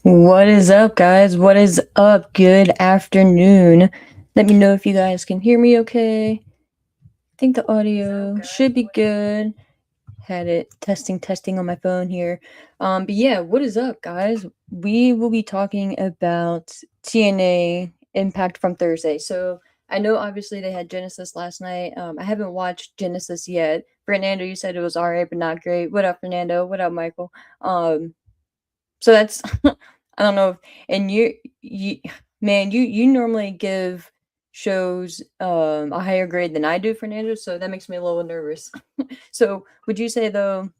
What is up, guys? What is up? Good afternoon. Let me know if you guys can hear me okay. I think the audio should be good. Had it testing on my phone here. But yeah, what is up, guys? We will be talking about TNA Impact from Thursday. So I know obviously they had Genesis last night. I haven't watched Genesis yet. Fernando, you said it was alright, but not great. What up, Fernando? What up, Michael? So that's I don't know if, and you man, you normally give shows a higher grade than I do, Fernando, so that makes me a little nervous. So would you say though,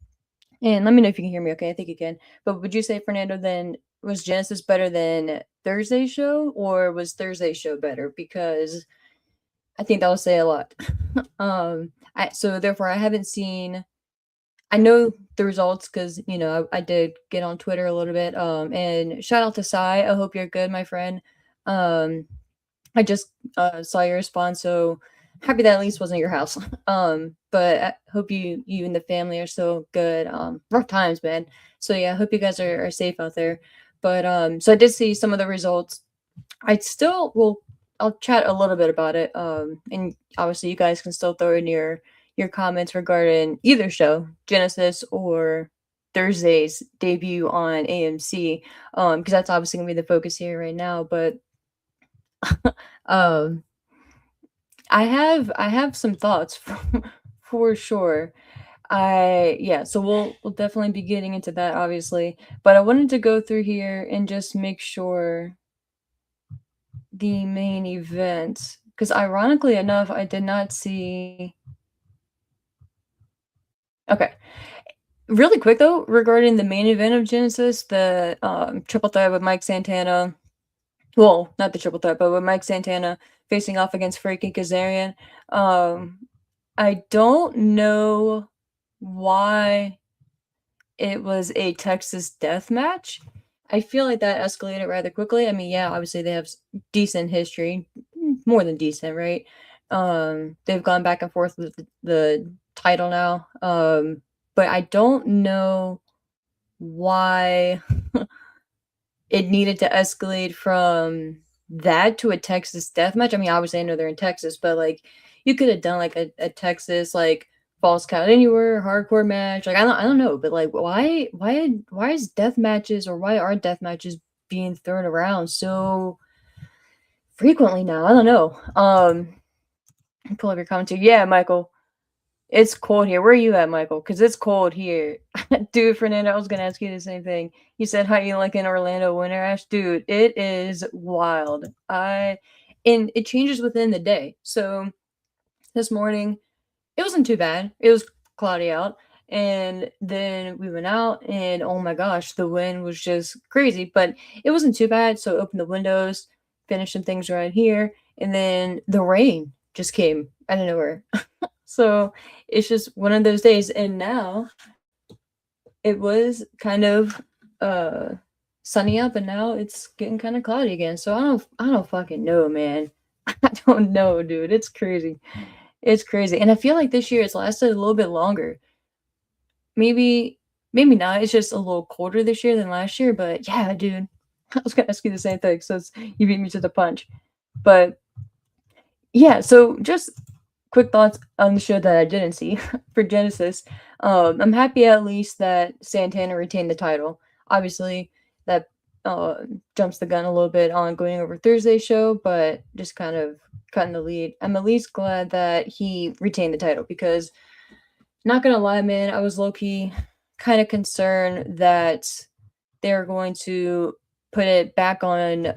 and let me know if you can hear me okay, I think you can, but would you say, Fernando, then was Genesis better than Thursday's show, or was Thursday's show better? Because I think that will say a lot. So therefore I haven't seen, I know the results because I did get on Twitter a little bit. And shout out to Sai. I hope you're good, my friend. Um, I just saw your response, so happy that at least wasn't your house. But I hope you and the family are still good. Rough times, man. So yeah, I hope you guys are safe out there. But so I did see some of the results. I still will. I'll chat a little bit about it. And obviously you guys can still throw in your comments regarding either show, Genesis or Thursday's debut on AMC, because that's obviously gonna be the focus here right now. But um, I have some thoughts for sure. So we'll definitely be getting into that, obviously. But I wanted to go through here and just make sure the main event, because ironically enough, I did not see. Okay, really quick though, regarding the main event of Genesis, the triple threat with Mike Santana. Well, not the triple threat, but with Mike Santana facing off against Frankie Kazarian. I don't know why it was a Texas death match. I feel like that escalated rather quickly. I mean, yeah, obviously they have decent history, more than decent, right? They've gone back and forth with the title now. But I don't know why it needed to escalate from that to a Texas death match. I mean, obviously I know they're in Texas, but like you could have done like a Texas like falls count anywhere hardcore match. Like I don't know, but like why is death matches, or why are death matches being thrown around so frequently now? I don't know. Pull up your commentary. Yeah, Michael. It's cold here. Where are you at, Michael? Because it's cold here. Dude, Fernando, I was going to ask you the same thing. You said how you like in Orlando winter, Ash. Dude, it is wild. And it changes within the day. So this morning, it wasn't too bad. It was cloudy out. And then we went out, and oh my gosh, the wind was just crazy. But it wasn't too bad. So I opened the windows, finished some things around here, and then the rain just came out of nowhere. So it's just one of those days. And now it was kind of sunny up, and now it's getting kind of cloudy again. So I don't fucking know, man. I don't know, dude. It's crazy. It's crazy. And I feel like this year it's lasted a little bit longer. Maybe not. It's just a little colder this year than last year, but yeah, dude. I was gonna ask you the same thing, so you beat me to the punch. But yeah, so just quick thoughts on the show that I didn't see for Genesis. I'm happy at least that Santana retained the title. Obviously, that jumps the gun a little bit on going over Thursday's show, but just kind of cutting the lead. I'm at least glad that he retained the title because, not gonna lie, man, I was low key kind of concerned that they're going to put it back on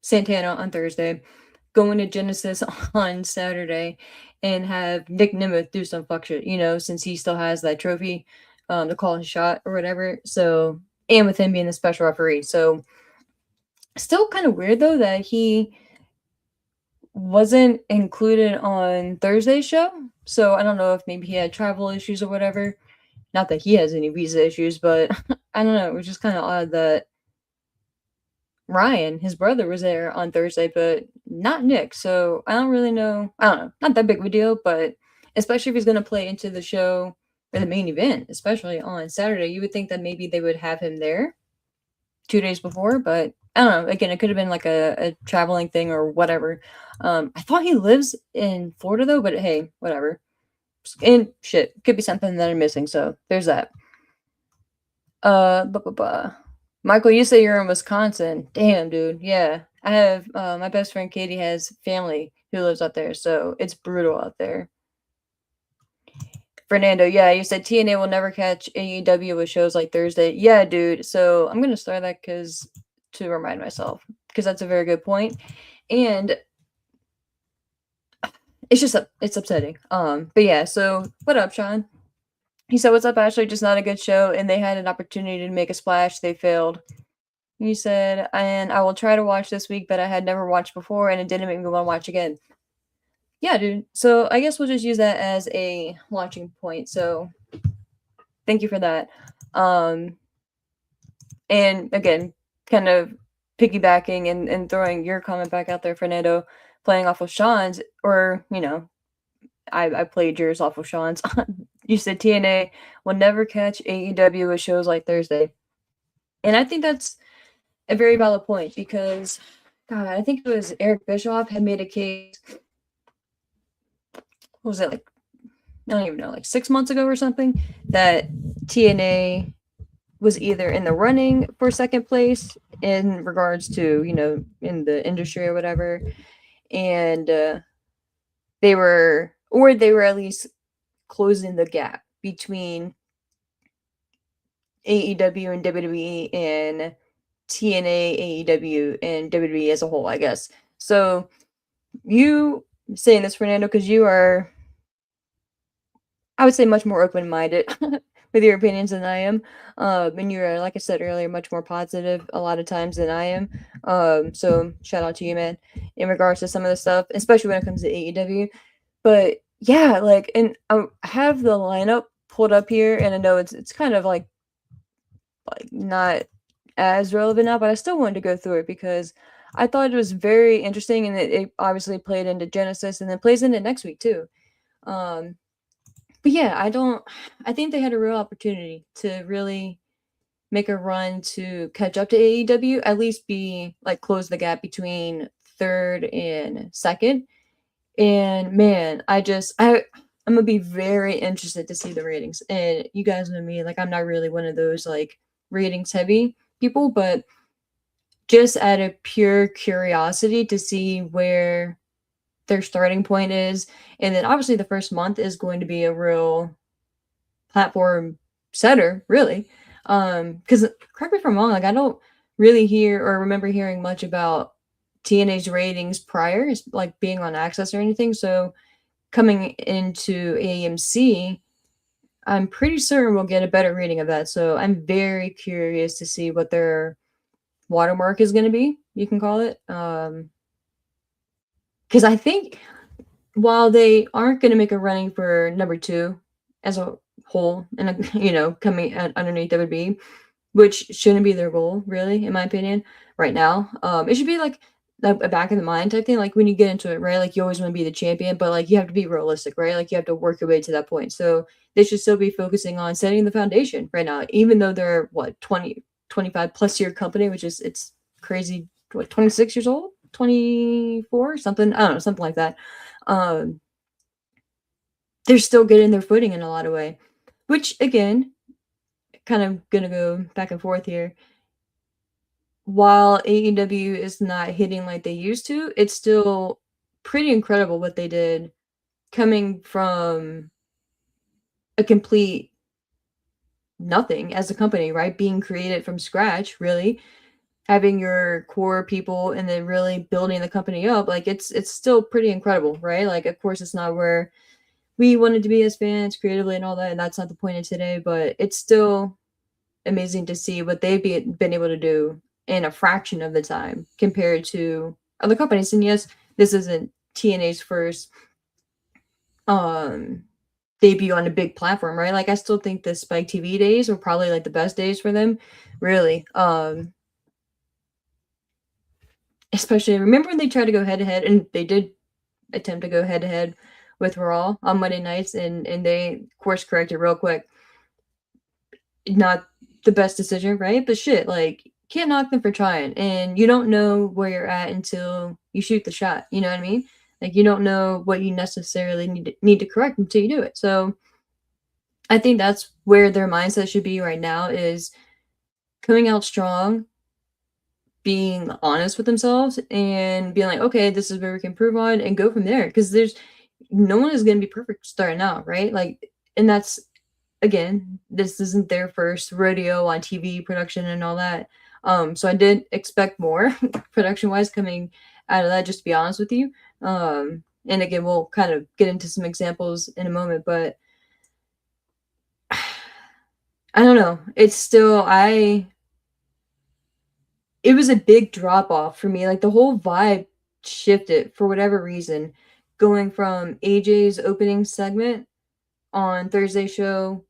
Santana on Thursday, going to Genesis on Saturday, and have Nick Nemeth do some fuck shit, since he still has that trophy, to call his shot or whatever. So, and with him being the special referee. So, still kind of weird though that he wasn't included on Thursday's show. So, I don't know if maybe he had travel issues or whatever. Not that he has any visa issues, but I don't know. It was just kind of odd that Ryan, his brother, was there on Thursday, but not Nick. So I don't really know. I don't know. Not that big of a deal, but especially if he's going to play into the show or the main event, especially on Saturday. You would think that maybe they would have him there 2 days before, but I don't know. Again, it could have been like a traveling thing or whatever. I thought he lives in Florida though, but hey, whatever. And shit, could be something that I'm missing. So there's that. Blah, blah, blah. Michael, you say you're in Wisconsin. Damn, dude. Yeah, I have. My best friend Katie has family who lives out there, so it's brutal out there. Fernando, yeah, you said TNA will never catch AEW with shows like Thursday. Yeah, dude. So I'm gonna start that to remind myself, because that's a very good point, and it's just it's upsetting. But yeah. So what up, Sean? He said, "What's up, Ashley? Just not a good show, and they had an opportunity to make a splash. They failed." You said, "And I will try to watch this week, but I had never watched before, and it didn't make me want to watch again." Yeah, dude. So I guess we'll just use that as a launching point. So thank you for that. And again, kind of piggybacking and throwing your comment back out there, Fernando, playing off of Sean's, or, I played yours off of Sean's. You said TNA will never catch AEW with shows like Thursday. And I think that's a very valid point because, God, I think it was Eric Bischoff had made a case. What was it, like, I don't even know, like 6 months ago or something, that TNA was either in the running for second place in regards to, in the industry or whatever. And they were at least closing the gap between AEW and WWE and TNA, AEW, and WWE as a whole, I guess. So you saying this, Fernando, because you are, I would say, much more open-minded with your opinions than I am. And you're, like I said earlier, much more positive a lot of times than I am. So shout out to you, man, in regards to some of the stuff, especially when it comes to AEW. But yeah, like, and I have the lineup pulled up here, and I know it's kind of like not as relevant now, but I still wanted to go through it because I thought it was very interesting, and it obviously played into Genesis and then plays into next week too. But yeah, I think they had a real opportunity to really make a run to catch up to AEW, at least be like close the gap between third and second. And man, I'm gonna be very interested to see the ratings. And you guys know me, like, I'm not really one of those like ratings heavy people, but just out of pure curiosity to see where their starting point is. And then obviously the first month is going to be a real platform setter, really. Because correct me if I'm wrong, like, I don't really hear or remember hearing much about TNA's ratings prior, like being on Access or anything. So coming into AMC, I'm pretty certain we'll get a better rating of that. So I'm very curious to see what their watermark is going to be, you can call it. Because I think while they aren't going to make a running for number 2 as a whole, and coming underneath WWE, which shouldn't be their goal, really, in my opinion, right now. It should be like a back in the mind type thing. Like when you get into it, right? Like you always want to be the champion, but like you have to be realistic, right? Like you have to work your way to that point. So they should still be focusing on setting the foundation right now, even though they're 25 plus year company, which is, it's crazy. 26 years old, 24, something. I don't know, something like that. They're still getting their footing in a lot of way, which again, kind of gonna go back and forth here. While AEW is not hitting like they used to, it's still pretty incredible what they did coming from a complete nothing as a company, right? Being created from scratch, really. Having your core people and then really building the company up, like it's still pretty incredible, right? Like, of course, it's not where we wanted to be as fans creatively and all that, and that's not the point of today, but it's still amazing to see what they've been able to do in a fraction of the time compared to other companies. And yes, this isn't TNA's first debut on a big platform, right? Like I still think the Spike TV days were probably like the best days for them, really. Especially remember when they tried to go head to head, and they did attempt to go head to head with Raw on Monday nights, and they course corrected real quick. Not the best decision, right? But shit, like, can't knock them for trying. And you don't know where you're at until you shoot the shot. You know what I mean? Like, you don't know what you necessarily need to correct until you do it. So I think that's where their mindset should be right now, is coming out strong, being honest with themselves, and being like, okay, this is where we can improve on, and go from there. Because there's no one is going to be perfect starting out, right? Like, and that's, again, this isn't their first rodeo on TV production and all that. So I did expect more production wise coming out of that, just to be honest with you. And again, we'll kind of get into some examples in a moment, but I don't know. It's still, it was a big drop off for me. Like, the whole vibe shifted for whatever reason, going from AJ's opening segment on Thursday show,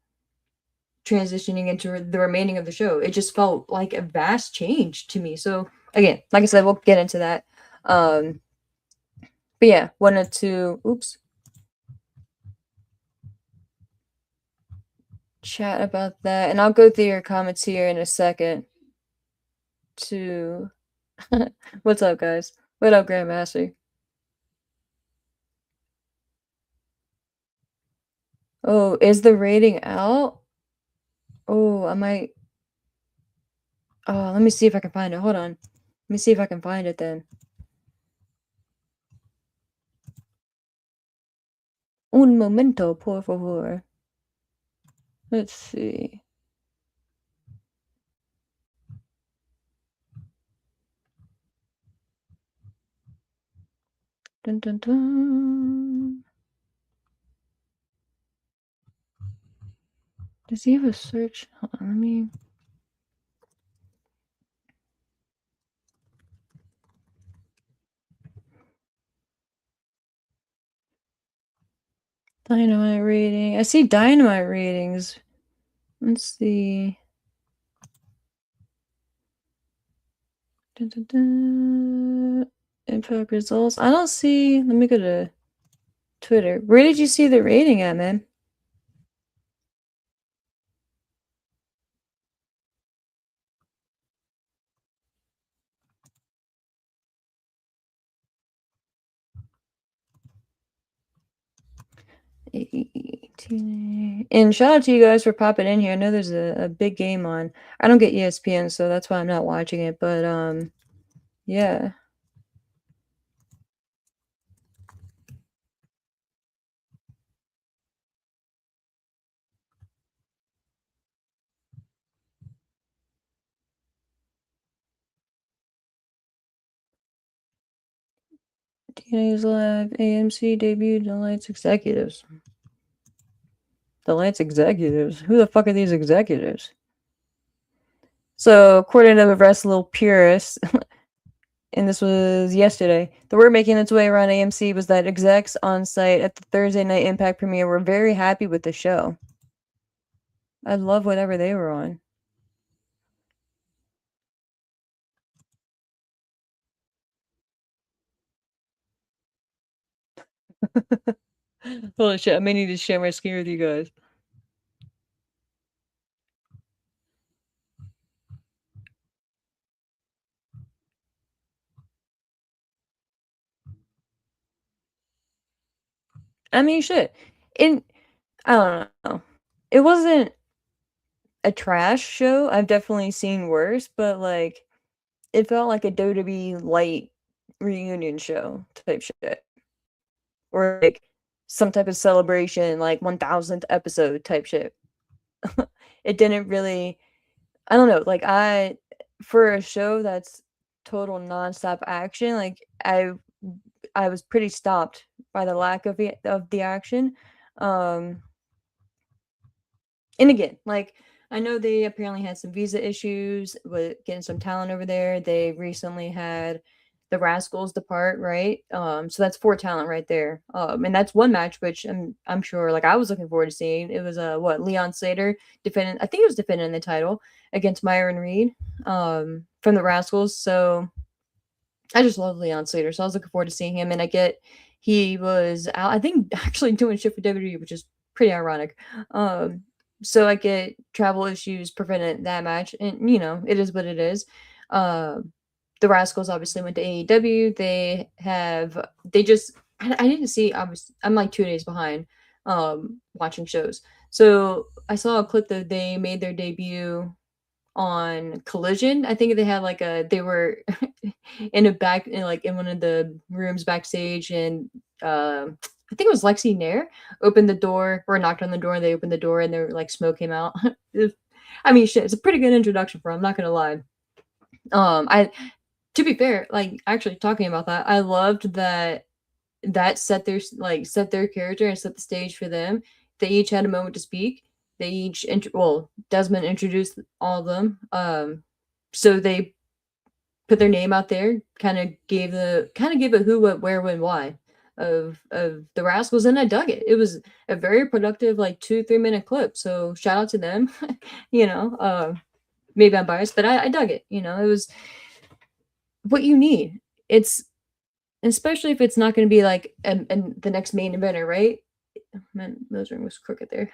transitioning into the remaining of the show. It just felt like a vast change to me. So again, like I said, we'll get into that. But yeah, wanted to chat about that, and I'll go through your comments here in a second. To what's up, guys? What up, Grandmaster? Oh, is the rating out? Oh, I might. Oh, let me see if I can find it. Hold on. Let me see if I can find it then. Un momento, por favor. Let's see. Dun, dun, dun. Does he have a search? Hold on, let me. Dynamite rating. I see Dynamite ratings. Let's see. Dun, dun, dun. Impact results. I don't see. Let me go to Twitter. Where did you see the rating at, man? And shout out to you guys for popping in here. I know there's a big game on. I don't get ESPN, so that's why I'm not watching it. But yeah. TNA's live. AMC debuted the Lights Executives. The Lights Executives? Who the fuck are these executives? So, according to the Wrestle Purist, and this was yesterday, the word making its way around AMC was that execs on site at the Thursday night Impact premiere were very happy with the show. I love whatever they were on. Holy shit, I may need to share my screen with you guys. I mean, shit. I don't know. It wasn't a trash show. I've definitely seen worse, but like, it felt like a WWE light reunion show type shit, or like some type of celebration, like 1000th episode type shit. It didn't really. I don't know. Like, for a show that's total nonstop action, like, I was pretty stopped by the lack of the action. And again, like, I know they apparently had some visa issues with getting some talent over there. They recently had the Rascals depart, right? So that's 4 talent right there. And that's one match which I'm sure, like, I was looking forward to seeing. It was Leon Slater defending, I think it was defending the title against Myron Reed from the Rascals. So I just love Leon Slater, so I was looking forward to seeing him. And I get he was out, I think, actually doing shit for WWE, which is pretty ironic. Um, so I get travel issues prevented that match, and it is what it is. Um, the Rascals obviously went to AEW. They just I didn't see. I'm like 2 days behind watching shows. So I saw a clip that they made their debut on Collision. I think they were in a back in like in one of the rooms backstage, and I think it was Lexi Nair opened the door or knocked on the door, and they opened the door and there like smoke came out. I mean, shit, it's a pretty good introduction for 'em, I'm not gonna lie. I To be fair, like actually talking about that, I loved that set their character and set the stage for them. They each had a moment to speak. Desmond introduced all of them. So they put their name out there, kind of gave a who, what, where, when, why of the Rascals, and I dug it. It was a very productive, like 2-3 minute clip. So shout out to them. you know, uh, Maybe I'm biased, but I dug it. It was what you need. It's Especially if it's not going to be like the next main eventer, right? Man, nose ring was crooked there.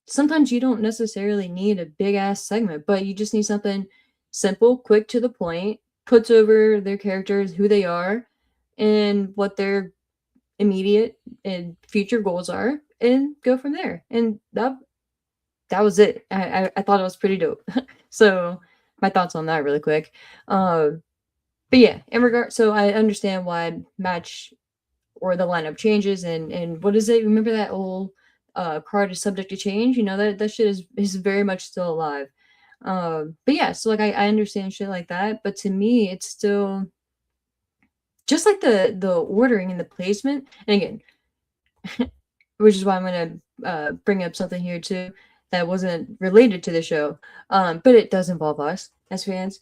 Sometimes you don't necessarily need a big ass segment, but you just need something simple, quick to the point, puts over their characters, who they are, and what their immediate and future goals are, and go from there. And that was it. I thought it was pretty dope. So my thoughts on that really quick. But yeah, so I understand why match or the lineup changes, and what is it? Remember that old card is subject to change? That shit is very much still alive. But yeah, so like I understand shit like that, but to me it's still just like the ordering and the placement. And again, which is why I'm gonna bring up something here too that wasn't related to the show, but it does involve us as fans.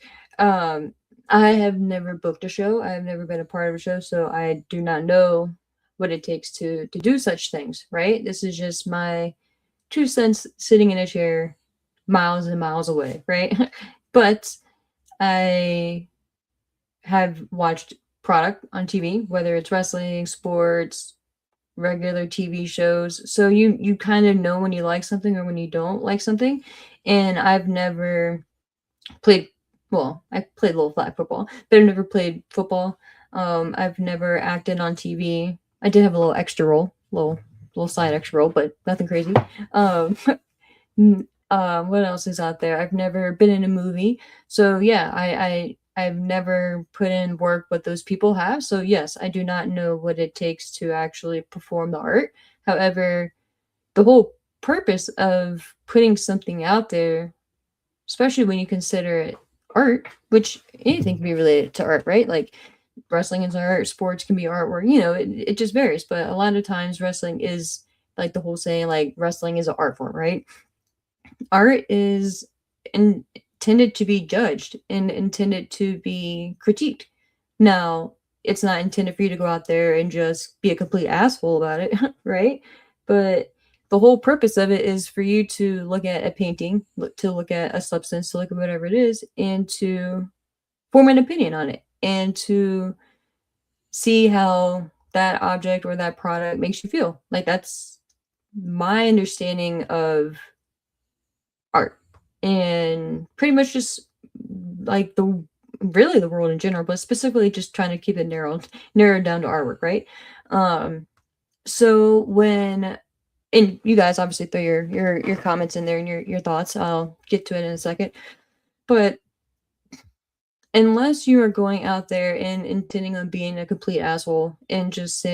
I have never booked a show. I've never been a part of a show, so I do not know what it takes to do such things. Right? This is just my 2 cents sitting in a chair, miles and miles away. Right? But I have watched product on TV, whether it's wrestling, sports, regular TV shows. So you kind of know when you like something or when you don't like something. And I've never played I played a little flag football, but I've never played football. I've never acted on TV. I did have a little extra role, little side extra role, but nothing crazy. Um, what else is out there? I've never been in a movie, so yeah, I've never put in work what those people have. So yes, I do not know what it takes to actually perform the art. However, the whole purpose of putting something out there, especially when you consider it art, which anything can be related to art, right? Like wrestling is art, sports can be artwork, it just varies. But a lot of times wrestling is like the whole saying, like wrestling is an art form, right? Art is intended to be judged and intended to be critiqued. Now, it's not intended for you to go out there and just be a complete asshole about it, right? But the whole purpose of it is for you to look at a painting, to look at a substance, to look at whatever it is, and to form an opinion on it, and to see how that object or that product makes you feel. Like that's my understanding of art, and pretty much just like the world in general, but specifically just trying to keep it narrowed down to artwork, right? So when and you guys obviously throw your comments in there and your thoughts. I'll get to it in a second. But unless you are going out there and intending on being a complete asshole and just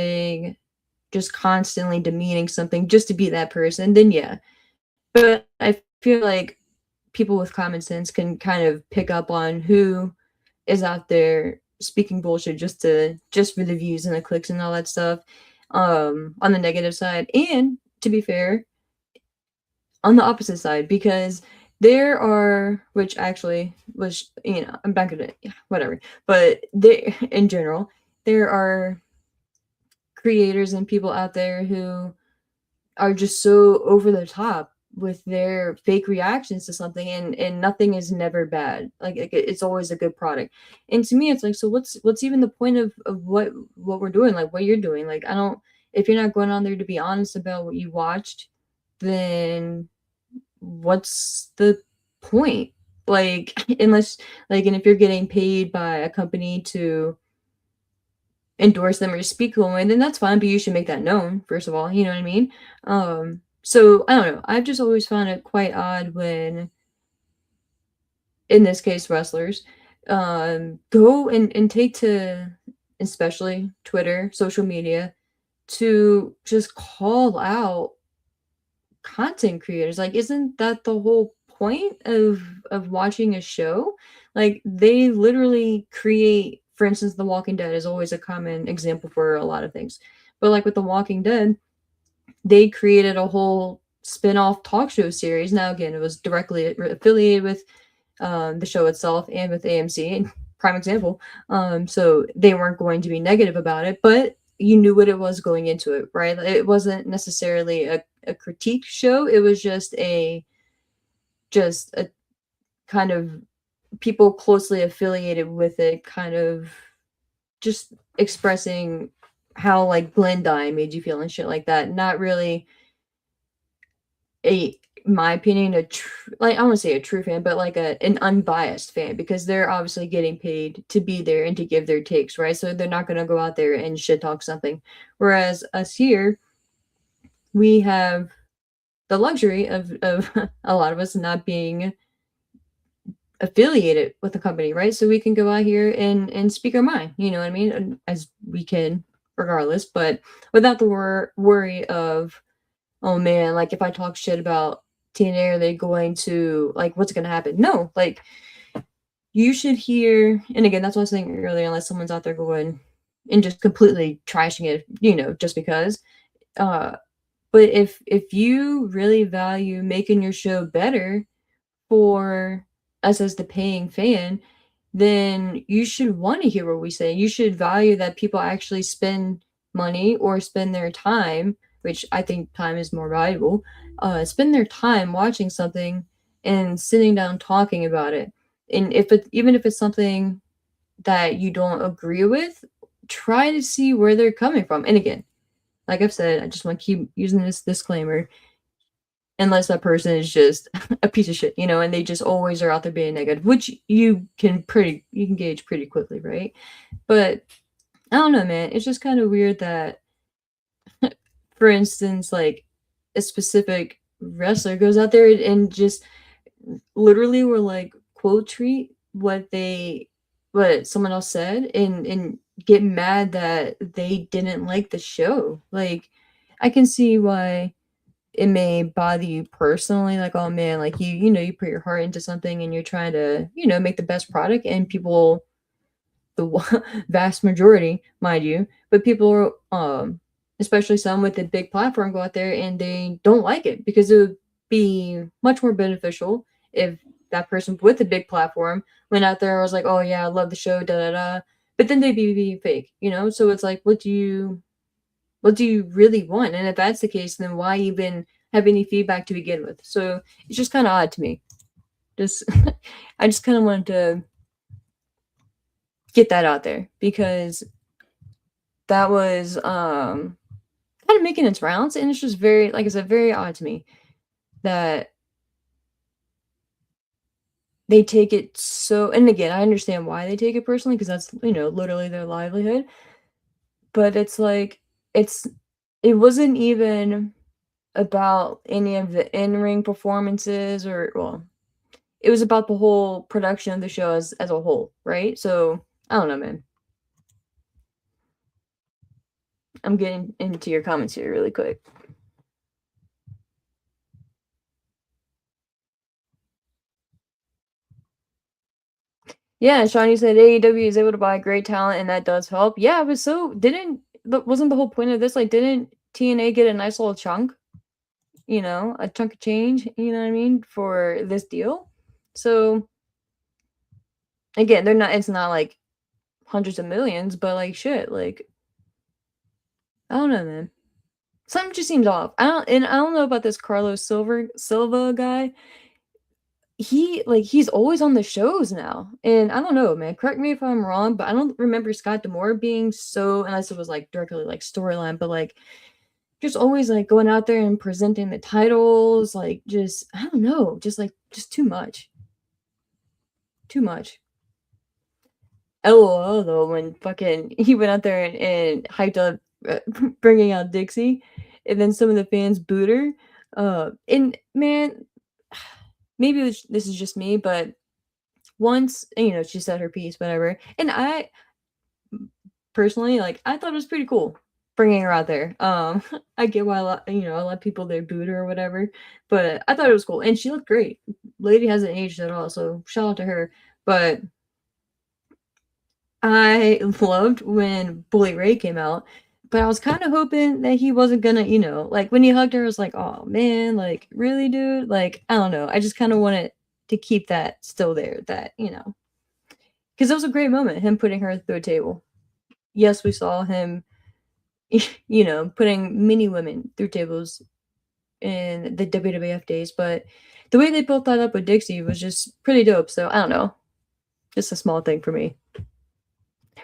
constantly demeaning something just to be that person, then yeah. But I feel like people with common sense can kind of pick up on who is out there speaking bullshit just for the views and the clicks and all that stuff, on the negative side. And to be fair, on the opposite side, because there are, which actually was, I'm back at it, yeah, whatever. But in general, there are creators and people out there who are just so over the top with their fake reactions to something, and nothing is never bad. Like it's always a good product. And to me it's like, so what's even the point of what we're doing, like what you're doing? Like I don't, if you're not going on there to be honest about what you watched, then what's the point? Like unless, like, and if you're getting paid by a company to endorse them or speak on it, then that's fine, but you should make that known, first of all, you know what I mean? So I don't know. I've just always found it quite odd when, in this case, wrestlers go and take to, especially Twitter, social media, to just call out content creators. Like, isn't that the whole point of watching a show? Like, they literally create, for instance, The Walking Dead is always a common example for a lot of things. But like with The Walking Dead, they created a whole spin-off talk show series. Now again, it was directly affiliated with the show itself and with AMC, and prime example. So they weren't going to be negative about it, but you knew what it was going into it, right? It wasn't necessarily a critique show. It was just a kind of people closely affiliated with it, kind of just expressing how like Glenn dying made you feel and shit like that. Not really a, in my opinion, like I want to say a true fan, but like an unbiased fan, because they're obviously getting paid to be there and to give their takes, right? So they're not going to go out there and shit talk something. Whereas us here, we have the luxury of a lot of us not being affiliated with the company, right? So we can go out here and speak our mind, you know what I mean? As we can, regardless, but without the worry of, oh man, like if I talk shit about TNA, are they going to, like, what's going to happen? No, like you should hear, and again, that's what I was saying earlier, unless someone's out there going and just completely trashing it, you know, just because. Uh, but if you really value making your show better for us as the paying fan, then you should want to hear what we say. You should value that people actually spend money or spend their time, which I think time is more valuable, spend their time watching something and sitting down talking about it. And if it, even if it's something that you don't agree with, try to see where they're coming from. And again, like I've said, I just want to keep using this disclaimer, unless that person is just a piece of shit, you know, and they just always are out there being negative, which you can gauge pretty quickly, right? But I don't know, man. It's just kind of weird that, for instance, like a specific wrestler goes out there and just literally will like quote treat what someone else said and get mad that they didn't like the show. Like I can see why it may bother you personally, like, oh man, like you know, you put your heart into something and you're trying to, you know, make the best product, and people, the vast majority, mind you, but people especially some with a big platform, go out there and they don't like it, because it would be much more beneficial if that person with a big platform went out there and was like, oh yeah, I love the show, da da da, but then they'd be being fake, you know? So it's like, what do you really want? And if that's the case, then why even have any feedback to begin with? So it's just kind of odd to me. Just I just kind of wanted to get that out there, because that was kind of making its rounds, and it's just very, like I said, very odd to me that they take it so, and again, I understand why they take it personally, because that's, you know, literally their livelihood. But it's like, it's it wasn't even about any of the in-ring performances, or well, it was about the whole production of the show as a whole, right? So I don't know, man. I'm getting into your comments here really quick. Yeah, Shawnee said AEW is able to buy great talent, and that does help. Yeah, but so wasn't the whole point of this, like, didn't TNA get a nice little chunk, you know, a chunk of change, you know what I mean, for this deal? So again, they're not, it's not like hundreds of millions, but like shit, like I don't know, man. Something just seems off. I don't know about this Carlos Silva guy. He's always on the shows now, and I don't know, man. Correct me if I'm wrong, but I don't remember Scott Demore being so, unless it was like directly like storyline, but like just always like going out there and presenting the titles, like just I don't know, just too much, too much. LOL though, when fucking he went out there and hyped up bringing out Dixie, and then some of the fans booed her. And man, maybe this is just me, but once she said her piece, whatever, and I personally like I thought it was pretty cool bringing her out there. I get why a lot of people they booed her or whatever, but I thought it was cool, and she looked great. Lady hasn't aged at all, so shout out to her. But I loved when Bully Ray came out, but I was kind of hoping that he wasn't gonna, like when he hugged her, I was like, oh man, like really, dude? Like, I don't know. I just kind of wanted to keep that still there, because it was a great moment, him putting her through a table. Yes, we saw him, putting many women through tables in the WWF days, but the way they built that up with Dixie was just pretty dope. So I don't know. Just a small thing for me.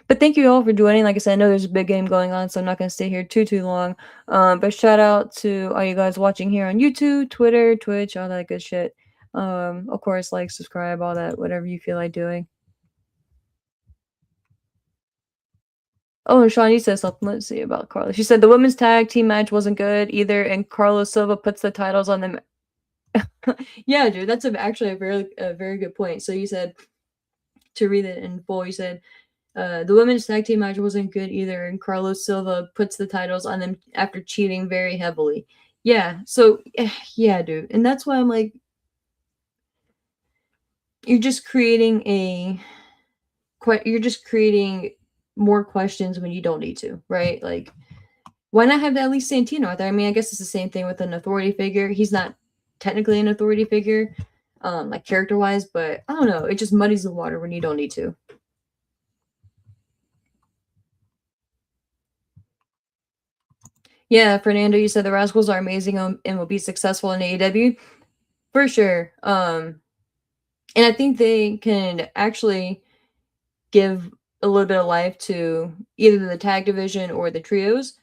But thank you all for joining. Like I said, I know there's a big game going on, so I'm not going to stay here too long. But shout out to all you guys watching here on YouTube, Twitter, Twitch, all that good shit. Of course, like, subscribe, all that, whatever you feel like doing. Oh, and Sean, you said something. Let's see about Carlos. She said the women's tag team match wasn't good either, and Carlos Silva puts the titles on them. Yeah, dude, that's actually a very good point. So you said, to read it in full, you said the women's tag team match wasn't good either, and Carlos Silva puts the titles on them after cheating very heavily. Yeah, so yeah, dude, and that's why I'm like, you're just creating you're just creating more questions when you don't need to, right? Like, why not have at least Santino out there? I mean, I guess it's the same thing with an authority figure. He's not technically an authority figure, like character wise, but I don't know. It just muddies the water when you don't need to. Yeah, Fernando, you said the Rascals are amazing and will be successful in AEW for sure. And I think they can actually give a little bit of life to either the tag division or the trios.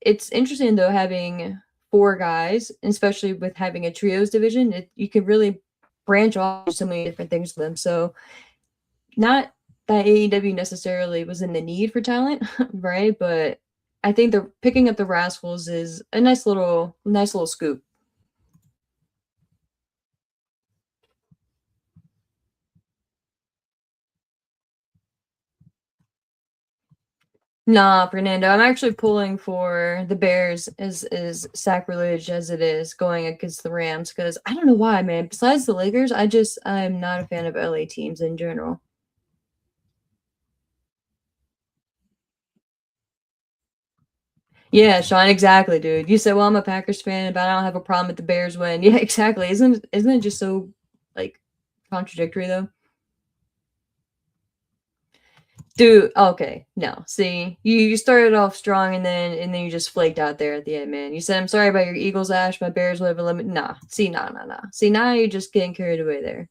It's interesting though having four guys, especially with having a trios division. You can really branch off so many different things to them. So not that AEW necessarily was in the need for talent, right? But I think the picking up the Rascals is a nice little scoop. Nah, Fernando, I'm actually pulling for the Bears as sacrilege as it is going against the Rams because I don't know why, man. Besides the Lakers, I'm not a fan of LA teams in general. Yeah, Sean, exactly, dude. You said, "Well, I'm a Packers fan, but I don't have a problem if the Bears win." Yeah, exactly. Isn't it just so like contradictory though? Dude, okay, no. See, you started off strong and then you just flaked out there at the end, man. You said, "I'm sorry about your Eagles, Ash. My Bears would have eliminated." Nah, see, nah. See, now you're just getting carried away there.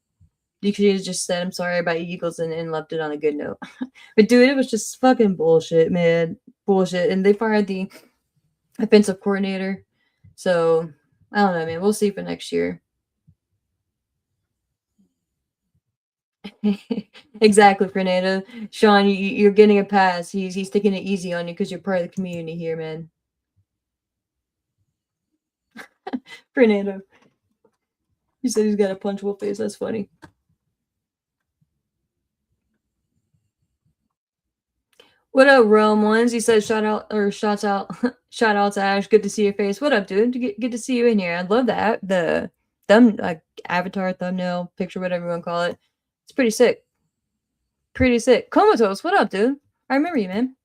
You could have just said, "I'm sorry about your Eagles," and left it on a good note. But dude, it was just fucking bullshit, man. Bullshit. And they fired the offensive coordinator. So I don't know, man. We'll see for next year. Exactly, Fernando. Sean, you're getting a pass. He's taking it easy on you because you're part of the community here, man. Fernando, he said he's got a punchable face. That's funny. What up, Realm Ones? He says shout out or shouts out shout out to Ash. Good to see your face. What up, dude? Good to see you in here. I love that. The like avatar thumbnail picture, whatever you want to call it. It's pretty sick. Pretty sick. Comatose, what up, dude? I remember you, man.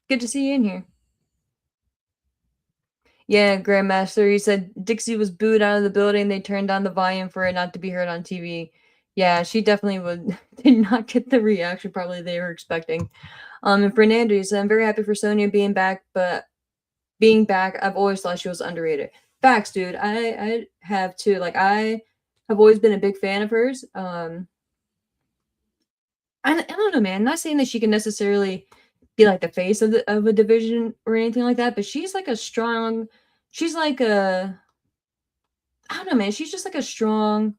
Good to see you in here. Yeah, Grandmaster. He said Dixie was booed out of the building. They turned down the volume for it not to be heard on TV. Yeah, she definitely did not get the reaction probably they were expecting. And Fernando said, I'm very happy for Sonya being back, but being back, I've always thought she was underrated. Facts, dude. I have too. Like I have always been a big fan of hers. I don't know, man. I'm not saying that she can necessarily be like the face of a division or anything like that, but she's like a strong. She's like a. I don't know, man. She's just like a strong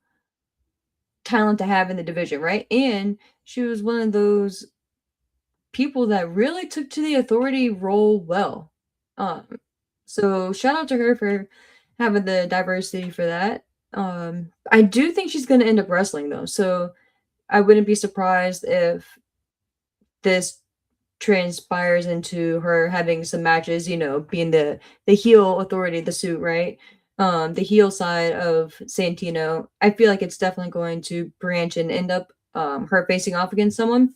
talent to have in the division, right? And she was one of those people that really took to the authority role well. Um, so shout out to her for having the diversity for that. I do think she's going to end up wrestling though, so I wouldn't be surprised if this transpires into her having some matches. You know, being the heel authority, the suit, right? The heel side of Santino. I feel like it's definitely going to branch and end up her facing off against someone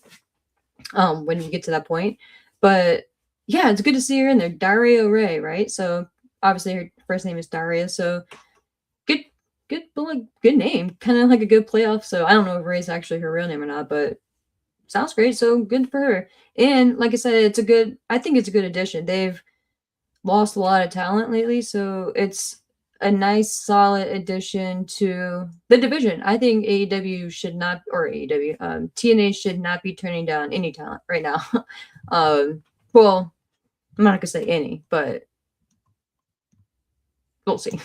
when we get to that point. But yeah, it's good to see her in there. Daria Ray, right? So obviously her first name is Daria, so good good name. Kind of like a good playoff. So I don't know if Ray's actually her real name or not, but sounds great. So good for her. And like I said, I think it's a good addition. They've lost a lot of talent lately, so it's a nice solid addition to the division. I think AEW should not, or AEW, TNA should not be turning down any talent right now. um, well, I'm not gonna say any, but we'll see.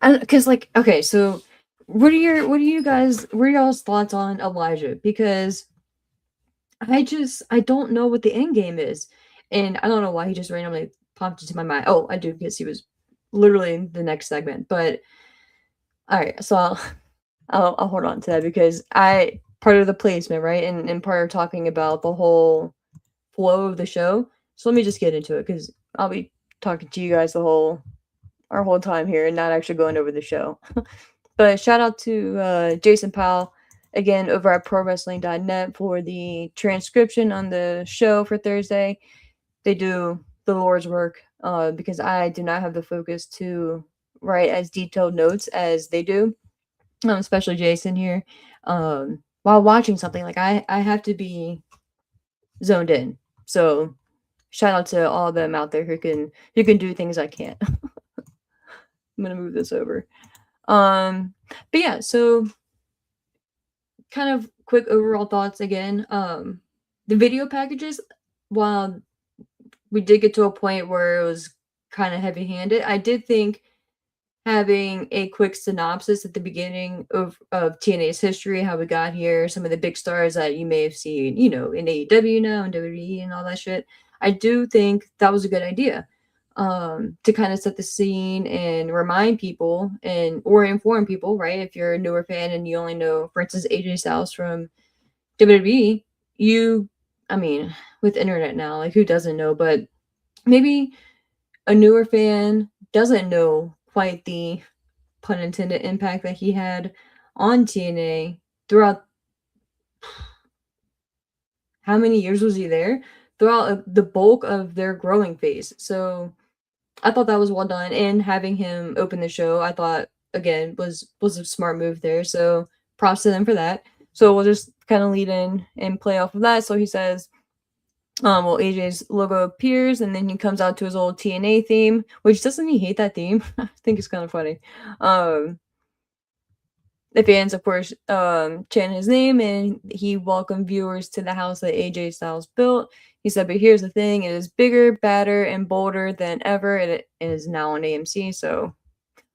Because like, okay, so what are y'all's thoughts on Elijah? Because I don't know what the end game is, and I don't know why he just randomly popped into my mind. Oh, I do, because he was literally in the next segment. But all right, so I'll hold on to that because I part of the placement, right, and part of talking about the whole flow of the show. So let me just get into it because I'll be talking to you guys our whole time here and not actually going over the show. But shout out to Jason Powell again over at ProWrestling.net for the transcription on the show for Thursday. They do the Lord's work because I do not have the focus to write as detailed notes as they do, especially Jason here. While watching something, like I have to be zoned in. So shout out to all of them out there who can do things I can't. I'm gonna move this over. But yeah, so kind of quick overall thoughts again. The video packages, while we did get to a point where it was kind of heavy handed, I did think having a quick synopsis at the beginning of TNA's history, how we got here, some of the big stars that you may have seen, you know, in AEW now and WWE and all that shit. I do think that was a good idea. To kind of set the scene and remind people and or inform people, right? If you're a newer fan and you only know, for instance, AJ Styles from WWE, I mean, with internet now, like who doesn't know? But maybe a newer fan doesn't know quite the pun intended impact that he had on TNA throughout. How many years was he there? Throughout the bulk of their growing phase. So I thought that was well done, and having him open the show, I thought again was a smart move there. So props to them for that. So we'll just kind of lead in and play off of that. So he says, well, AJ's logo appears, and then he comes out to his old TNA theme, which doesn't he hate that theme? I think it's kind of funny. The fans, of course, chant his name, and he welcomed viewers to the house that AJ Styles built. He said, but here's the thing, it is bigger, badder, and bolder than ever. It is now on AMC. So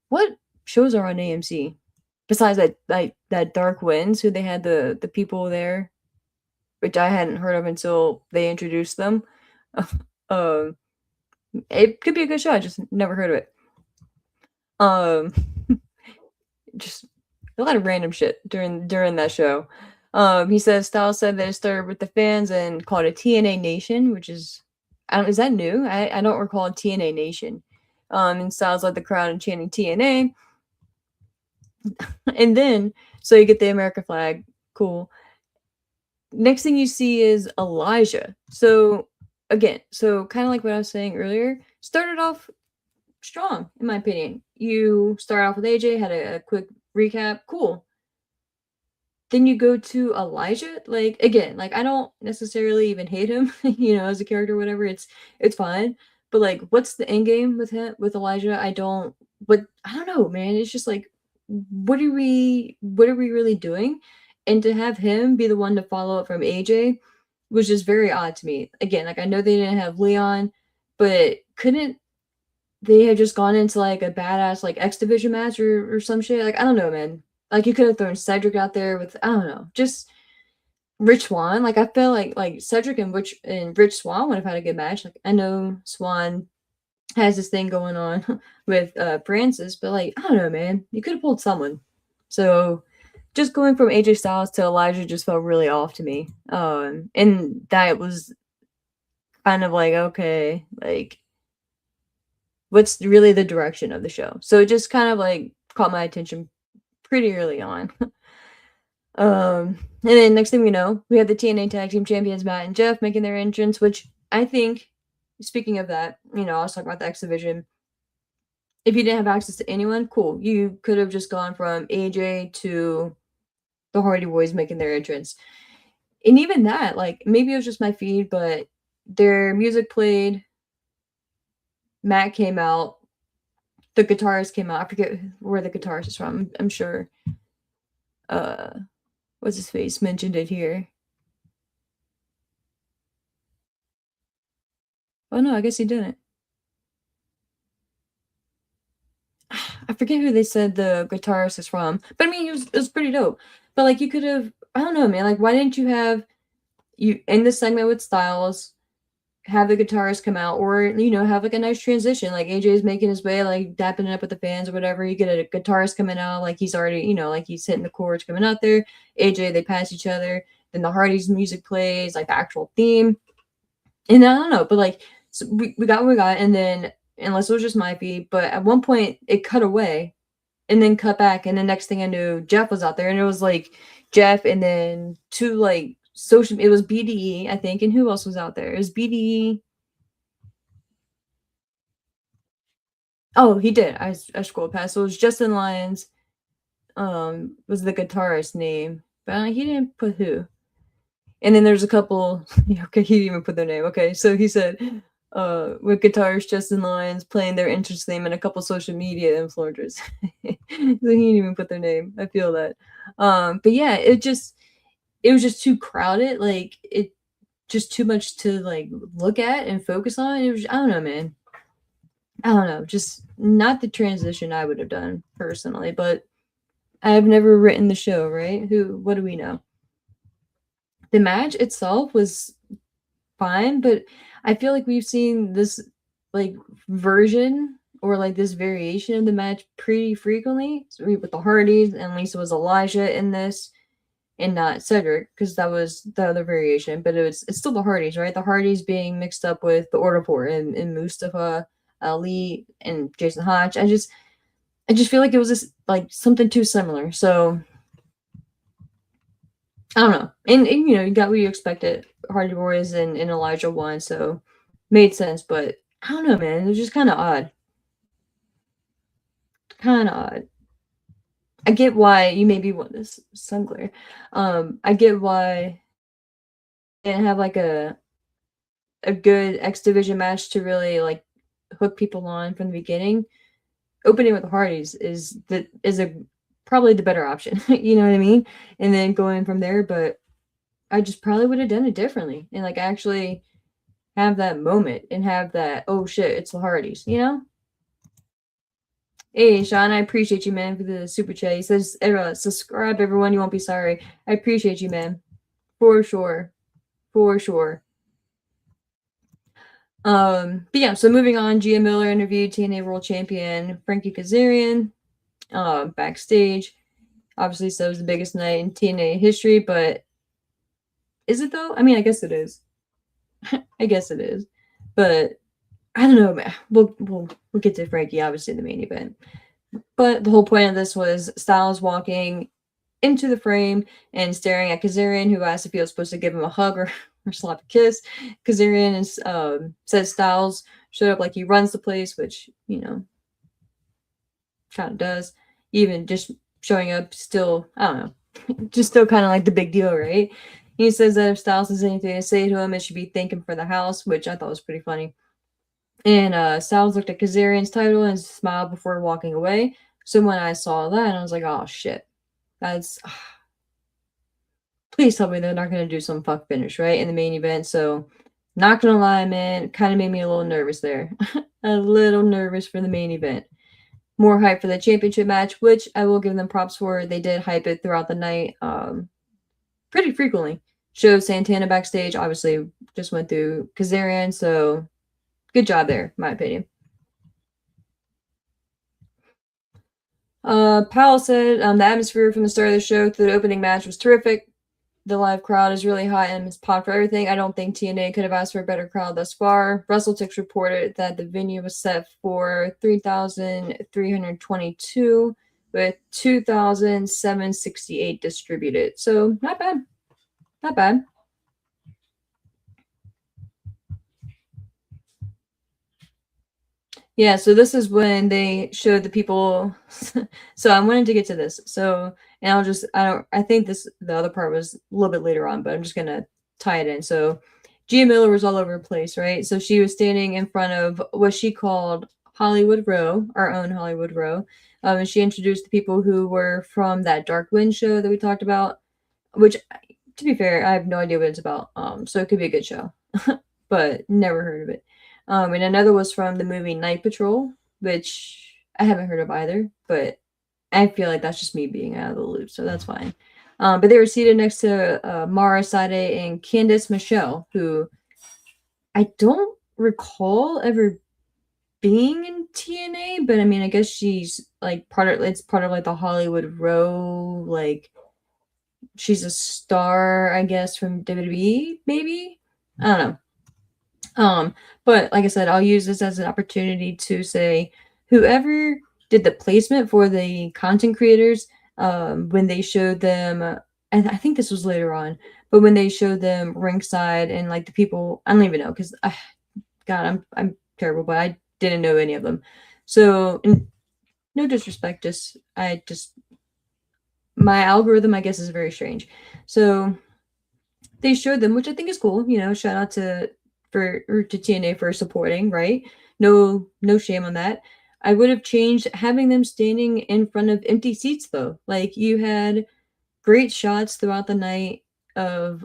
what shows are on AMC? Besides that Dark Winds, who they had the people there, which I hadn't heard of until they introduced them. um, it could be a good show. I just never heard of it. Just a lot of random shit during that show. He says Styles said that it started with the fans and called it TNA Nation, which is is that new? I don't recall TNA Nation. And Styles led the crowd in chanting TNA. And then so you get the American flag, cool. Next thing you see is Elijah. So again, so kind of like what I was saying earlier, started off strong, in my opinion. You start off with AJ, had a quick recap, cool. Then you go to Elijah, like again, like I don't necessarily even hate him, you know, as a character, whatever. It's fine, But like, what's the end game with him with Elijah? But I don't know, man. It's just like, what are we really doing? And to have him be the one to follow up from AJ was just very odd to me. Again, like I know they didn't have Leon, but couldn't they have just gone into like a badass like X Division match or some shit? Like I don't know, man. Like you could have thrown Cedric out there with I don't know, just Rich Swan. Like I feel like Cedric and Rich Swan would have had a good match. Like I know Swan has this thing going on with Francis, but like I don't know, man. You could have pulled someone. So just going from AJ Styles to Elijah just felt really off to me. And that was kind of like okay, like what's really the direction of the show? So it just kind of like caught my attention pretty early on. And then next thing we know, we have the TNA Tag Team Champions Matt and Jeff making their entrance, which I think, speaking of that, I was talking about the X Division. If you didn't have access to anyone, cool. You could have just gone from AJ to the Hardy Boys making their entrance. And even that, like, maybe it was just my feed, but their music played. Matt came out. The guitarist came out. I forget where the guitarist is from. I'm sure. What's his face mentioned it here. Oh no, I guess he didn't. I forget who they said the guitarist is from, but I mean, it was pretty dope. But like, you could have, I don't know, man. Like, why didn't you have you in the segment with Styles? Have the guitarist come out, or have like a nice transition. Like AJ's making his way, like dapping it up with the fans or whatever. You get a guitarist coming out, like he's already, like he's hitting the chords coming out there. AJ, they pass each other. Then the Hardys music plays, like the actual theme. And I don't know, but like so we got what we got, and then unless it was just my feed, but at one point it cut away and then cut back, and the next thing I knew, Jeff was out there, and it was like Jeff, and then two like social. It was BDE, I think, and who else was out there? It was BDE. Oh, he did. I scrolled past. So it was Justin Lyons. Was the guitarist name, but he didn't put who. And then there's a couple. Okay, he didn't even put their name. Okay, so he said, with guitarist Justin Lyons playing their interest theme and a couple social media influencers. So he didn't even put their name. I feel that. But yeah, it was just too crowded. Like it just too much to like look at and focus on. It was I don't know, man. I don't know, just not the transition I would have done personally, but I've never written the show, right? What do we know? The match itself was fine, but I feel like we've seen this like version or like this variation of the match pretty frequently. So with the Hardys, and Lisa was Elijah in this, and not Cedric, because that was the other variation. But it's still the Hardys, right? The Hardys being mixed up with the Order 4 and Mustafa Ali and Jason Hodge. I just feel like it was just like something too similar. So I don't know. And you got what you expected. Hardy Boys and Elijah won, so made sense. But I don't know, man. It was just kind of odd. Kind of odd. I get why you maybe want this sun glare. I get why they didn't have like a good X Division match to really like hook people on from the beginning. Opening with the Hardys is probably the better option. You know what I mean? And then going from there, but I just probably would have done it differently and like actually have that moment and have that, oh shit, it's the Hardys, Hey Sean, I appreciate you, man, for the super chat. He says, subscribe everyone, you won't be sorry. I appreciate you, man. For sure. For sure. But yeah, so moving on, Gia Miller interviewed TNA World Champion Frankie Kazarian backstage. Obviously, so it was the biggest night in TNA history, but is it though? I mean, I guess it is. I guess it is, but I don't know, man. We'll get to Frankie obviously in the main event, but the whole point of this was Styles walking into the frame and staring at Kazarian, who asked if he was supposed to give him a hug or slap a kiss. Kazarian is says Styles showed up like he runs the place, which kind of does. Even just showing up, still I don't know, just still kind of like the big deal, right? He says that if Styles has anything to say to him, it should be thank him for the house, which I thought was pretty funny. And Styles looked at Kazarian's title and smiled before walking away. So when I saw that, I was like, oh shit. That's please tell me they're not gonna do some fuck finish, right? In the main event. So not gonna lie, man, kind of made me a little nervous there. A little nervous for the main event. More hype for the championship match, which I will give them props for. They did hype it throughout the night, pretty frequently. Showed Santana backstage, obviously just went through Kazarian, so good job there, in my opinion. Powell said the atmosphere from the start of the show through the opening match was terrific. The live crowd is really hot and is popped for everything. I don't think TNA could have asked for a better crowd thus far. WrestleTix reported that the venue was set for 3,322 with 2,768 distributed. So not bad. Not bad. Yeah, so this is when they showed the people. So I wanted to get to this. So, and I think the other part was a little bit later on, but I'm just going to tie it in. So Gia Miller was all over the place, right? So she was standing in front of what she called Hollywood Row, our own Hollywood Row. And she introduced the people who were from that Dark Wind show that we talked about, which, to be fair, I have no idea what it's about. So it could be a good show, but never heard of it. And another was from the movie Night Patrol, which I haven't heard of either, but I feel like that's just me being out of the loop, so that's fine. But they were seated next to Mara Sade and Candice Michelle, who I don't recall ever being in TNA, but I mean, I guess she's like it's part of like the Hollywood Row, like she's a star, I guess, from WWE, maybe. I don't know. But like I said, I'll use this as an opportunity to say whoever did the placement for the content creators, when they showed them, and I think this was later on, but when they showed them ringside and like the people, I don't even know because God, I'm terrible, but I didn't know any of them. So, no disrespect, just my algorithm, I guess, is very strange. So they showed them, which I think is cool. You know, shout out to TNA for supporting, right? No shame on that. I would have changed having them standing in front of empty seats though. Like you had great shots throughout the night of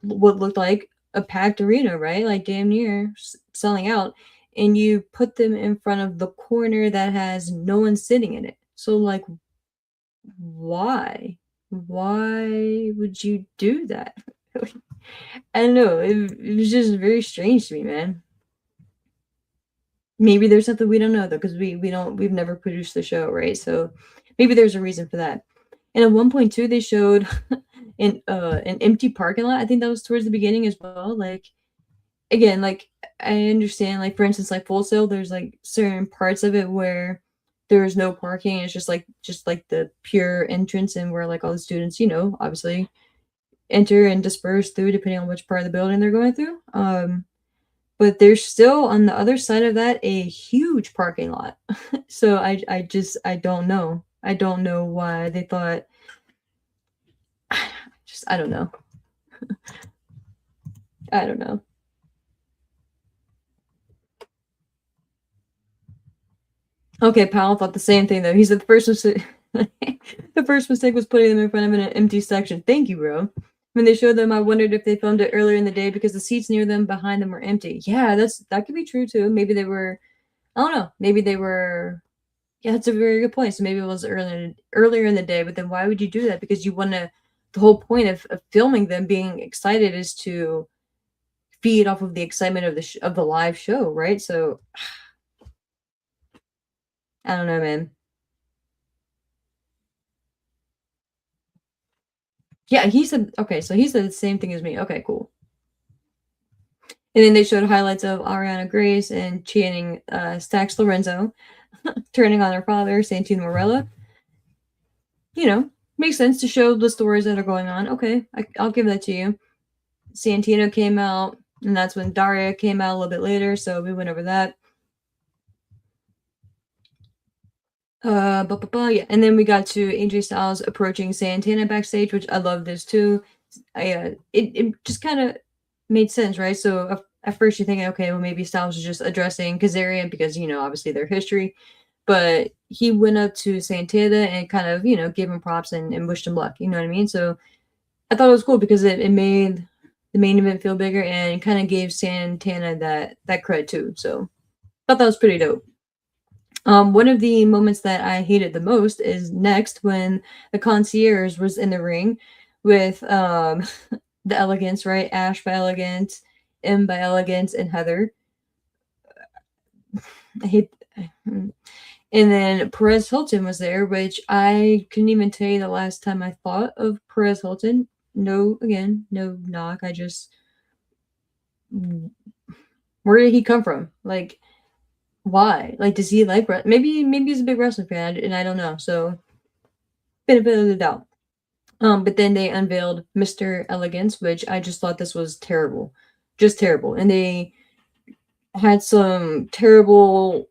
what looked like a packed arena, right? Like damn near selling out, and you put them in front of the corner that has no one sitting in it. So like, why? Why would you do that? I don't know. It was just very strange to me, man. Maybe there's something we don't know though, because we've never produced the show, right? So maybe there's a reason for that. And at 1.2, they showed an empty parking lot. I think that was towards the beginning as well. Like again, like I understand, like for instance, like Full Sail, there's like certain parts of it where there's no parking. It's just like the pure entrance and where like all the students, you know, obviously enter and disperse through depending on which part of the building they're going through. But there's still on the other side of that a huge parking lot. So I don't know. I don't know why they thought. Just I don't know. I don't know. Okay, Powell thought the same thing though. He said the first mistake, the first mistake was putting them in front of an empty section. Thank you, bro. When they showed them, I wondered if they filmed it earlier in the day because the seats near them behind them were empty. Yeah, that could be true too. Maybe they were. I don't know. Maybe they were. Yeah, that's a very good point. So maybe it was earlier in the day, but then why would you do that? Because you want to. The whole point of filming them being excited is to feed off of the excitement of of the live show, right? So I don't know, man. Yeah, he said okay. So he said the same thing as me. Okay, cool. And then they showed highlights of Ariana Grace and chanting Stax Lorenzo, turning on their father, Santino Morella. You know, makes sense to show the stories that are going on. Okay, I'll give that to you. Santino came out, and that's when Daria came out a little bit later, so we went over that. Yeah, and then we got to AJ Styles approaching Santana backstage, which I love this too. It just kind of made sense, right? So at first you're thinking, okay, well maybe Styles was just addressing Kazarian because obviously their history, but he went up to Santana and kind of gave him props and wished him luck. You know what I mean? So I thought it was cool because it made the main event feel bigger and kind of gave Santana that cred too. So I thought that was pretty dope. One of the moments that I hated the most is next when the concierge was in the ring with the Elegance, right? Ash by Elegance, M by Elegance, and Heather. I hate. And then Perez Hilton was there, which I couldn't even tell you the last time I thought of Perez Hilton. No, again, no knock. I just, where did he come from? Like, why? Like, does he like maybe he's a big wrestling fan and I don't know. So benefit of the doubt. But then they unveiled Mr. Elegance, which I just thought this was terrible, just terrible, and they had some terrible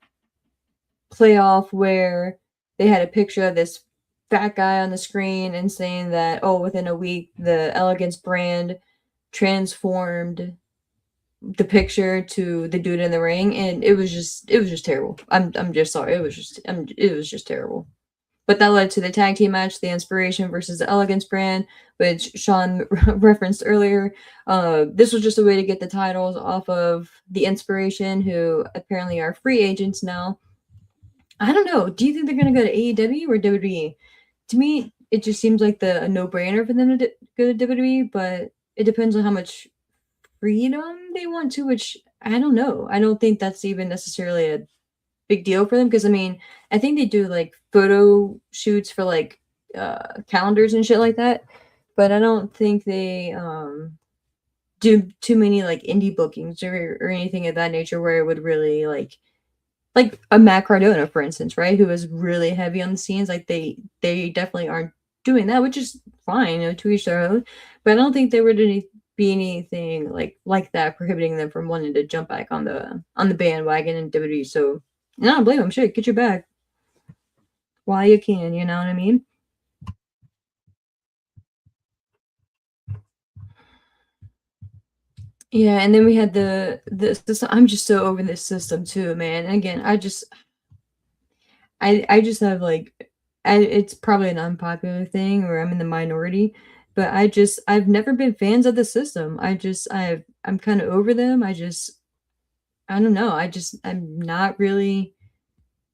playoff where they had a picture of this fat guy on the screen and saying that within a week the Elegance brand transformed the picture to the dude in the ring, and it was just terrible. I'm just sorry. It was just terrible. But that led to the tag team match, the Inspiration versus the Elegance brand, which Sean referenced earlier. This was just a way to get the titles off of the Inspiration, who apparently are free agents now. I don't know. Do you think they're going to go to AEW or WWE? To me, it just seems like a no-brainer for them to go to WWE, but it depends on how much freedom they want to, which I don't know. I don't think that's even necessarily a big deal for them because I think they do like photo shoots for like calendars and shit like that, but I don't think they do too many like indie bookings or anything of that nature where it would really like a Matt Cardona, for instance, right, who is really heavy on the scenes. Like they definitely aren't doing that, which is fine, to each their own. But I don't think there would be anything like that prohibiting them from wanting to jump back on the bandwagon in WWE. So I don't blame them. Shit, get your back while you can. You know what I mean? Yeah, and then we had the system. I'm just so over this system too, man. And again, I just have like, it's probably an unpopular thing, or I'm in the minority, but I've never been fans of the system. I'm kind of over them. I don't know. I'm not really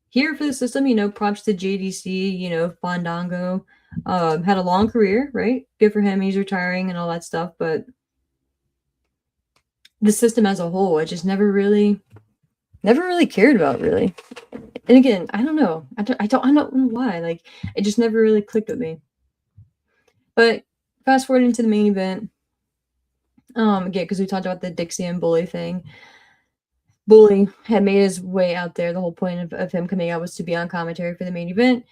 here for the system. Props to JDC. Fandango, had a long career, right? Good for him. He's retiring and all that stuff, but the system as a whole, I just never really cared about, really. And again, I don't know. I don't know why. Like, it just never really clicked with me. But fast forward into the main event. Again, because we talked about the Dixie and Bully thing. Bully had made his way out there. The whole point of him coming out was to be on commentary for the main event.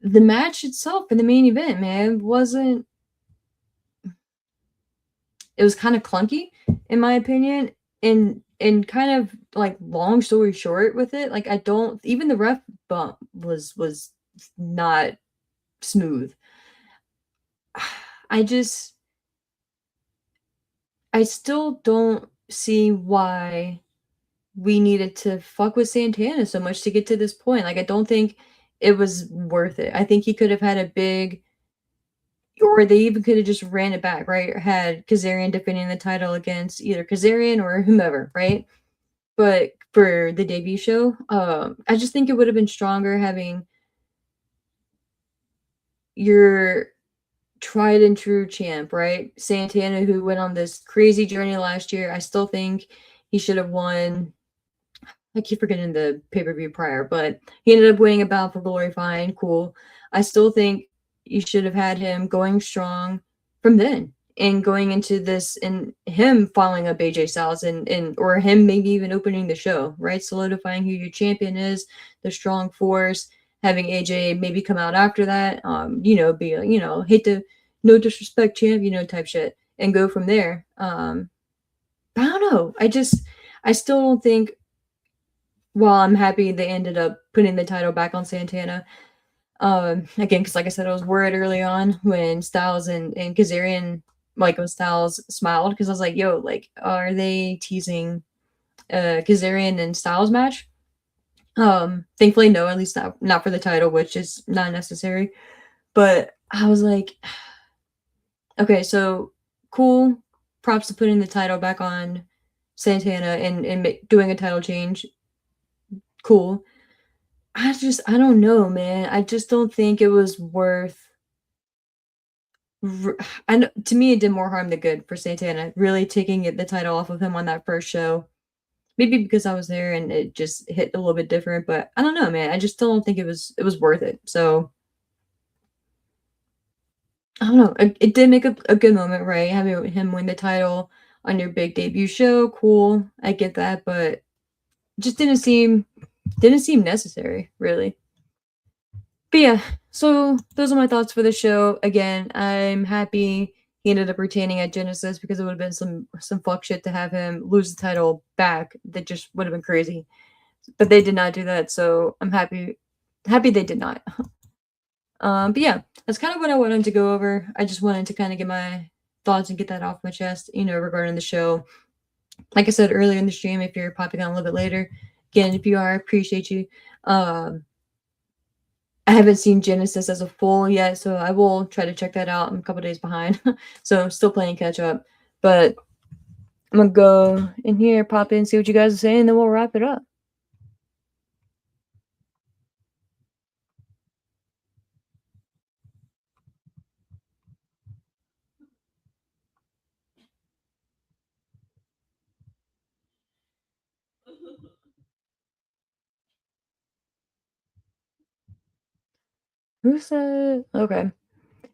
The match itself for the main event, man, wasn't. It was kind of clunky, in my opinion, and kind of like long story short with it. Like I don't even the ref bump was not smooth. I just I still don't see why we needed to fuck with Santana so much to get to this point. Like I don't think it was worth it. I think he could have had a big, or they even could have just ran it back, right? Or had Kazarian defending the title against either Kazarian or whomever, right? But for the debut show, I just think it would have been stronger having your tried and true champ, right? Santana, who went on this crazy journey last year. I still think he should have won. I keep forgetting the pay-per-view prior, but he ended up winning a Battle for Glory. Fine, cool. I still think you should have had him going strong from then and going into this and him following up AJ Styles and or him maybe even opening the show, right? Solidifying who your champion is, the strong force, having AJ maybe come out after that, be hate to no disrespect champ, type shit, and go from there. I don't know. I still don't think, while I'm happy they ended up putting the title back on Santana. Again, because like I said, I was worried early on when Styles and Kazarian Michael Styles smiled because I was like, "Yo, like, are they teasing Kazarian and Styles match?" Thankfully, no, at least not for the title, which is not necessary. But I was like, okay, so cool. Props to putting the title back on Santana and doing a title change. Cool. I don't know, man. I just don't think it was worth. I know, to me, it did more harm than good for Santana. Really taking the title off of him on that first show. Maybe because I was there and it just hit a little bit different, but I don't know, man. I just still don't think it was worth it. So I don't know. It did make a good moment, right? Having him win the title on your big debut show, cool. I get that, but just didn't seem necessary, really. But yeah, so those are my thoughts for the show. Again, I'm happy he ended up retaining at Genesis because it would have been some fuck shit to have him lose the title back. That just would have been crazy. But they did not do that, so I'm happy they did not. But yeah, that's kind of what I wanted to go over. I just wanted to kind of get my thoughts and get that off my chest, regarding the show. Like I said earlier in the stream, if you're popping on a little bit later, again, if you are, I appreciate you. I haven't seen Genesis as a full yet, so I will try to check that out. I'm a couple days behind, so I'm still playing catch up. But I'm gonna go in here, pop in, see what you guys are saying, and then we'll wrap it up. Who said? Okay.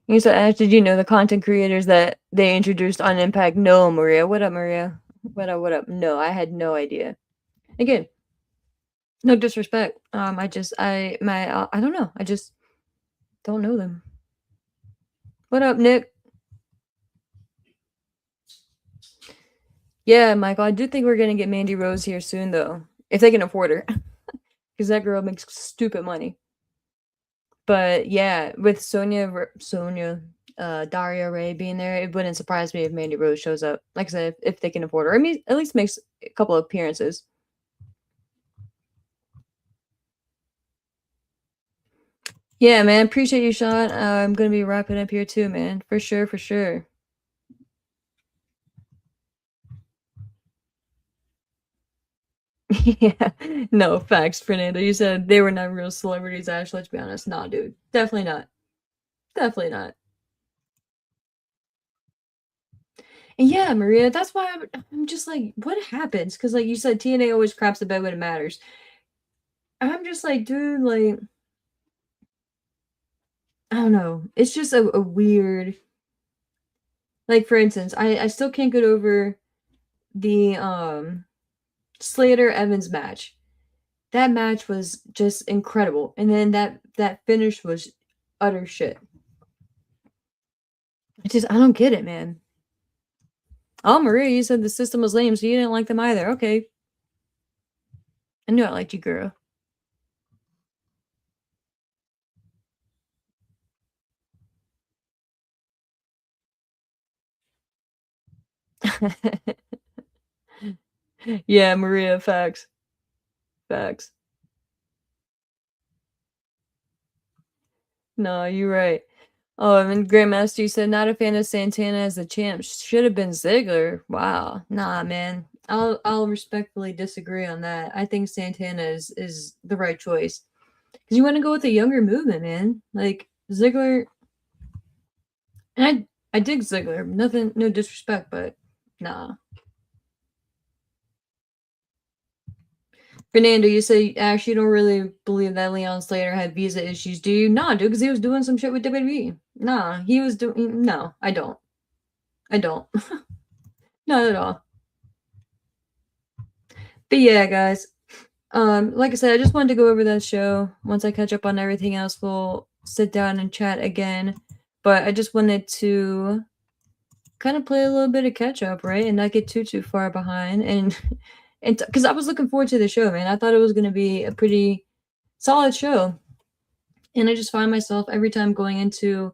You said, Ash, did you know the content creators that they introduced on Impact? No, Maria. What up, Maria? What up? What up? No, I had no idea. Again, no disrespect. I don't know. I just don't know them. What up, Nick? Yeah, Michael. I do think we're gonna get Mandy Rose here soon, though, if they can afford her, because that girl makes stupid money. But yeah, with Daria Ray being there, it wouldn't surprise me if Mandy Rose shows up. Like I said, if they can afford her, I mean, at least makes a couple of appearances. Yeah, man. Appreciate you, Sean. I'm gonna be wrapping up here too, man. For sure, for sure. Yeah. No, facts, Fernando. You said they were not real celebrities, Ash. Let's be honest. Nah, dude. Definitely not. Definitely not. And yeah, Maria, that's why I'm just like, what happens? Because, like you said, TNA always craps the bed when it matters. I'm just like, dude, like, I don't know. It's just a weird, like, for instance, I still can't get over the Slater Evans match. That match was just incredible. And then that finish was utter shit. I don't get it, man. Oh, Maria, you said the system was lame, so you didn't like them either. Okay. I knew I liked you, girl. Yeah, Maria, facts. Facts. No, you're right. Oh, and Grandmaster, you said not a fan of Santana as the champ. Should have been Ziggler. Wow. Nah, man. I'll respectfully disagree on that. I think Santana is the right choice. Because you want to go with a younger movement, man. Like Ziggler, and I dig Ziggler. Nothing, no disrespect, but nah. Fernando, you say actually you don't really believe that Leon Slater had visa issues, do you? Nah, dude, because he was doing some shit with WWE. Nah, he was doing. No, I don't. I don't. Not at all. But yeah, guys. Like I said, I just wanted to go over that show. Once I catch up on everything else, we'll sit down and chat again. But I just wanted to kind of play a little bit of catch up, right, and not get too far behind, and because I was looking forward to the show, man. I thought it was going to be a pretty solid show, and I just find myself every time going into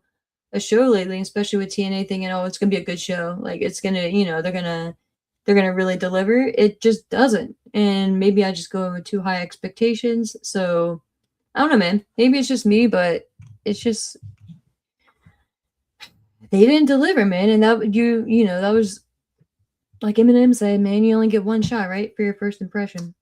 a show lately, especially with TNA thinking, oh, it's gonna be a good show. Like it's gonna, you know, they're gonna really deliver. It just doesn't. And maybe I just go with too high expectations. So I don't know, man. Maybe it's just me, but it's just they didn't deliver, man. And that you know, that was like Eminem said, man, you only get one shot, right? For your first impression.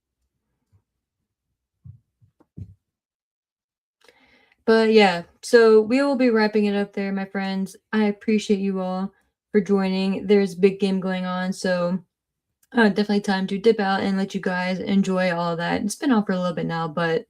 But yeah, so we will be wrapping it up there, my friends. I appreciate you all for joining. There's big game going on, so definitely time to dip out and let you guys enjoy all of that. It's been on for a little bit now, but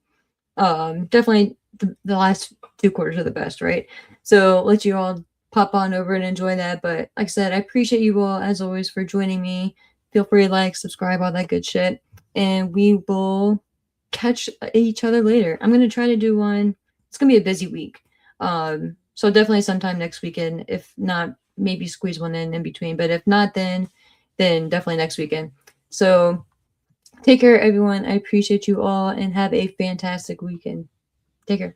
definitely the last 2 quarters are the best, right? So let you all pop on over and enjoy that. But like I said, I appreciate you all as always for joining me. Feel free to like, subscribe, all that good shit, and we will catch each other later. I'm gonna try to do one. It's gonna be a busy week, so definitely sometime next weekend. If not, maybe squeeze one in between. But if not, then definitely next weekend. So take care, everyone. I appreciate you all and have a fantastic weekend. Take care.